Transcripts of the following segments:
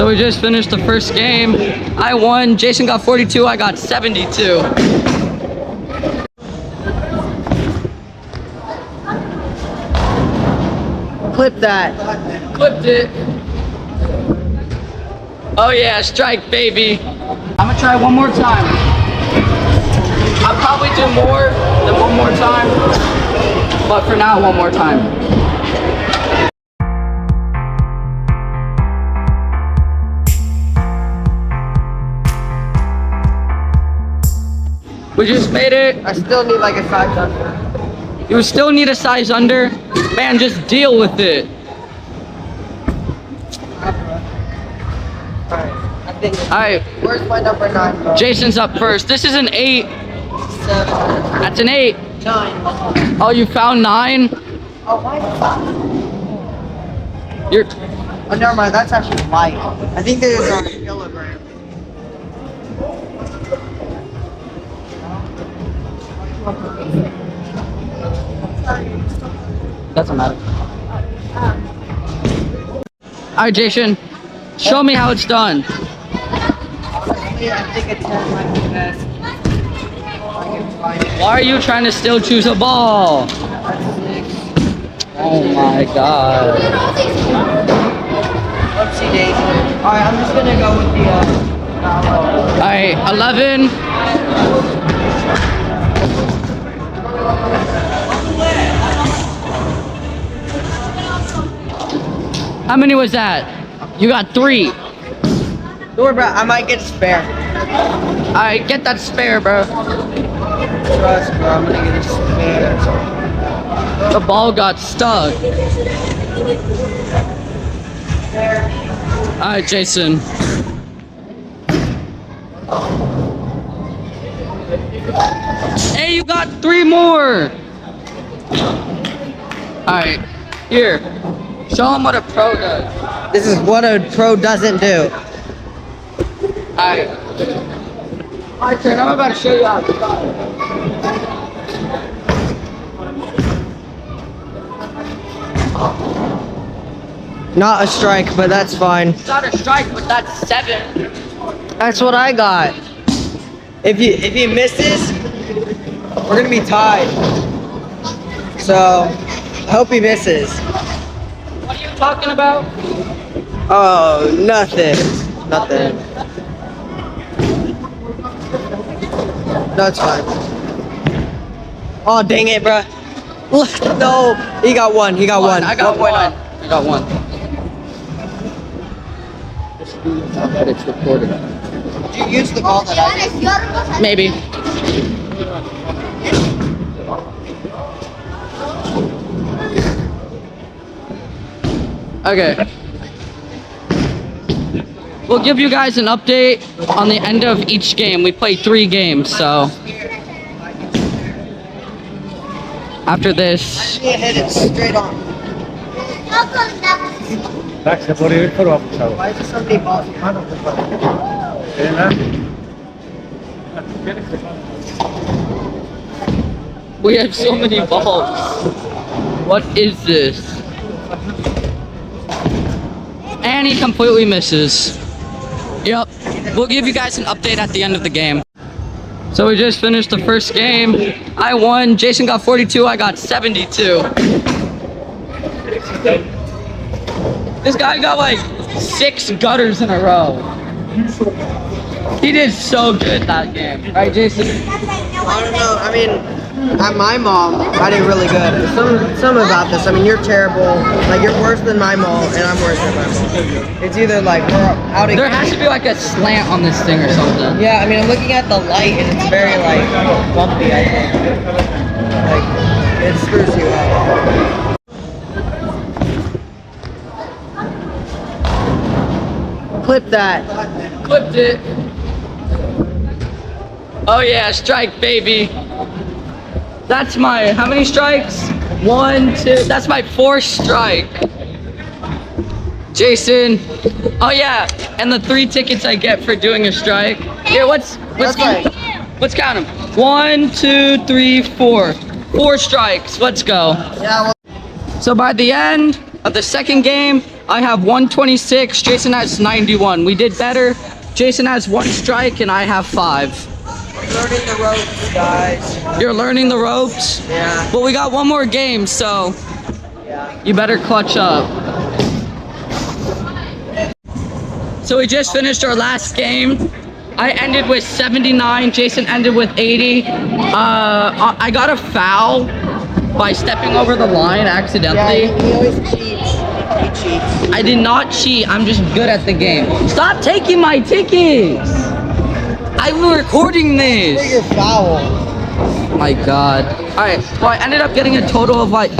So we just finished the first game. I won. Jason got 42. I got 72. Clip that. Clipped it. Oh yeah, strike, baby. I'm gonna try one more time. I'll probably do more than one more time, but for now, one more time. We just made it. I still need like a size under. You still need a size under? Man, just deal with it. Alright. Where's my number 9, bro? Jason's up first. This is an 8. 7. That's an 8. 9. Oh, you found 9? Oh, why? You're... Oh, never mind. That's actually light. I think there's a kilogram. Doesn't matter. Alright, Jason. Show me how it's done. Honestly, I think a 10 might be best. Why are you trying to still choose a ball? Oh my god. Oopsie daisy. Alright, I'm just gonna go with the Alright, 11. How many was that? You got 3. Don't worry, bro. I might get a spare. Alright, get that spare, bro. Trust, bro. I'm gonna get a spare. The ball got stuck. Alright, Jason. Hey, you got 3 more. Alright, here. Show them what a pro does. This is what a pro doesn't do. Alright. My turn. I'm about to show you how to start. Not a strike, but that's fine. It's not a strike, but that's 7. That's what I got. If he misses, we're gonna be tied. So, I hope he misses. What are you talking about? Oh, nothing. Nothing. No, it's fine. Oh, dang it, bruh. No, he got 1. He got 1. I got 1. I got 1. But it's recorded. Did you use the ball that I did? Maybe. Okay. We'll give you guys an update on the end of each game. We played 3 games, so after this. Yeah, hit it straight on. Why is there so many balls? We have so many balls. What is this? And he completely misses. Yep. We'll give you guys an update at the end of the game. So we just finished the first game. I won. Jason got 42. I got 72. This guy got like 6 gutters in a row. He did so good that game. Right, Jason? I don't know. I mean, at my mall, I did really good. Some about this. I mean, you're terrible. Like, you're worse than my mall, and I'm worse than my mall. It's either like we're out of. There has to be like a slant on this thing or something. Yeah, I mean, I'm looking at the light, and it's very like bumpy. I think. Like, it screws you up. Clip that. Clipped it. Oh yeah, strike, baby. That's my, how many strikes? 1, 2, that's my 4th strike. Jason. Oh yeah, and the 3 tickets I get for doing a strike. Here, let's count them. 1, 2, 3, 4. 4 strikes, let's go. Yeah, well, So by the end, At the second game, I have 126. Jason has 91. We did better. Jason has 1 strike and I have 5. Learning the ropes, guys. You're learning the ropes? Yeah. But we got one more game, so Yeah. you better clutch up. So we just finished our last game. I ended with 79. Jason ended with 80. I got a foul by stepping over the line accidentally. Yeah, he always cheats. He cheats. I did not cheat. I'm just good at the game. Stop taking my tickets. I'm recording this. You're foul. My God. All right. Well, I ended up getting a total of like.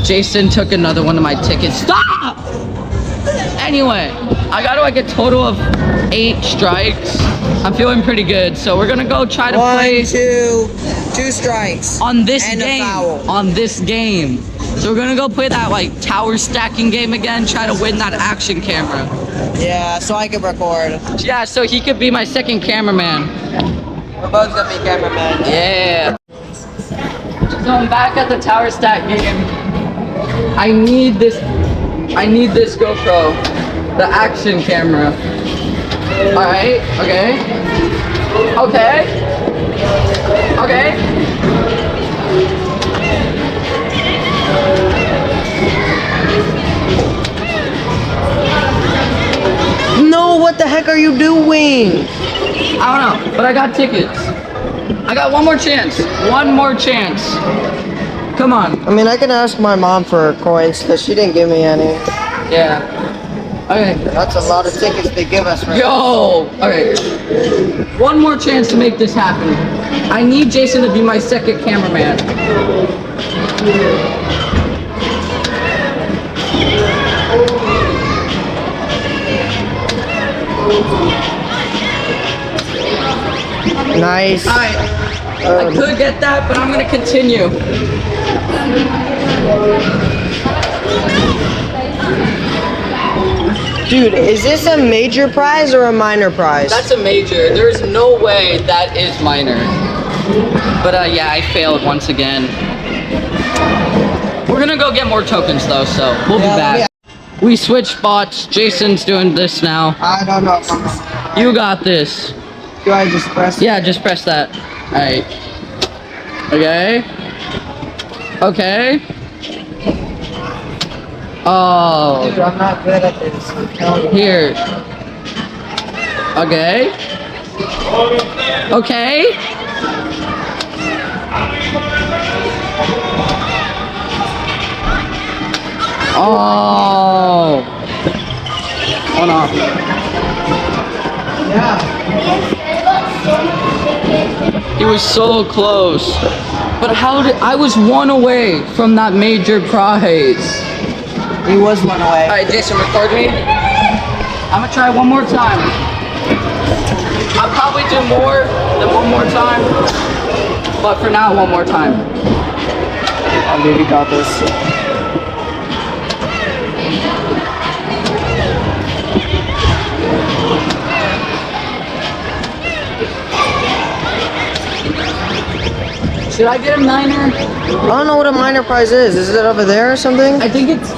Jason took another one of my tickets. Stop. Anyway, I got to like a total of 8 strikes. I'm feeling pretty good. So we're gonna go try to play. 2 strikes. On this and game. A foul. On this game. So we're gonna go play that like tower stacking game again. Try to win that action camera. Yeah, so I can record. Yeah, so he could be my second cameraman. We're both gonna be cameramen. Yeah. So I'm back at the tower stack game. I need this GoPro, the action camera. All right. Okay. Okay. Okay. No, what the heck are you doing? I don't know, but I got tickets. I got one more chance. One more chance. Come on. I mean, I can ask my mom for coins because she didn't give me any. Yeah. Okay. That's a lot of tickets they give us. Right? Yo. Okay. One more chance to make this happen. I need Jason to be my second cameraman. Nice. Alright. I could get that, but I'm gonna continue. Dude, is this a major prize or a minor prize? That's a major. There's no way that is minor. But yeah, I failed once again. We're gonna go get more tokens though, so we'll be back. We switched spots. Jason's doing this now. I don't know. You got this. Do I just press? Yeah, just press that. Alright. Okay. Okay. Oh. Dude, I'm not good at this. I'm telling you. Here. Okay. Okay. Oh. Hold on. Yeah. He was so close. But how did I was 1 away from that major prize. He was 1 away. Alright, Jason, record me. I'm gonna try one more time. I'll probably do more than one more time. But for now, one more time. I believe you got this. Should I get a minor? I don't know what a minor prize is. Is it over there or something? I think it's...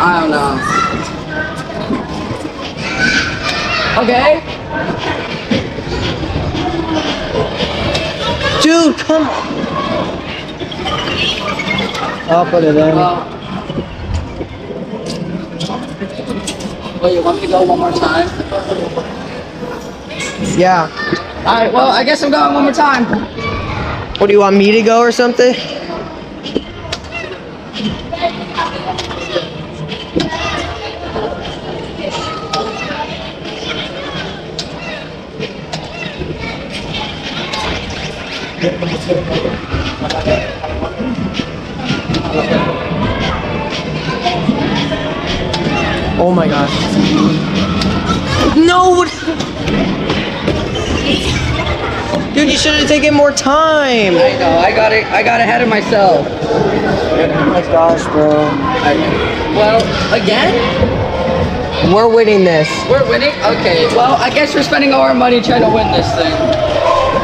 I don't know. Okay. Dude, come on. I'll put it in. Well, you want me to go one more time? Yeah. Alright, well, I guess I'm going one more time. What, do you want me to go or something? Oh my gosh. No! Dude, you should have taken more time. I know, I got ahead of myself. Oh my gosh, bro. Well, again? We're winning this. We're winning? Okay, well, I guess we're spending all our money trying to win this thing.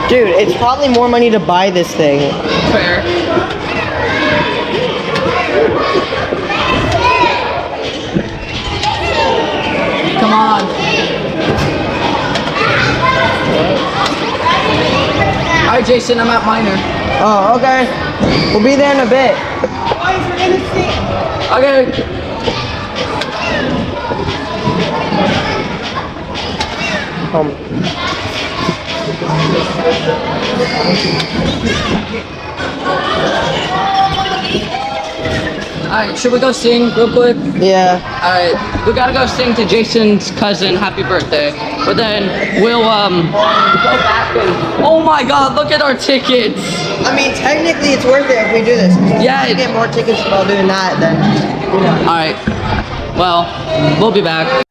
Dude, it's probably more money to buy this thing. Fair. Come on. All right, Jason, I'm at Minor. Oh, okay. We'll be there in a bit. Okay. Alright, should we go sing real quick? Yeah. Alright, we gotta go sing to Jason's cousin happy birthday. But then we'll go back and oh my god, look at our tickets! I mean, technically it's worth it if we do this. Yeah, If we get more tickets while doing that, then, you know. Alright. Well, we'll be back.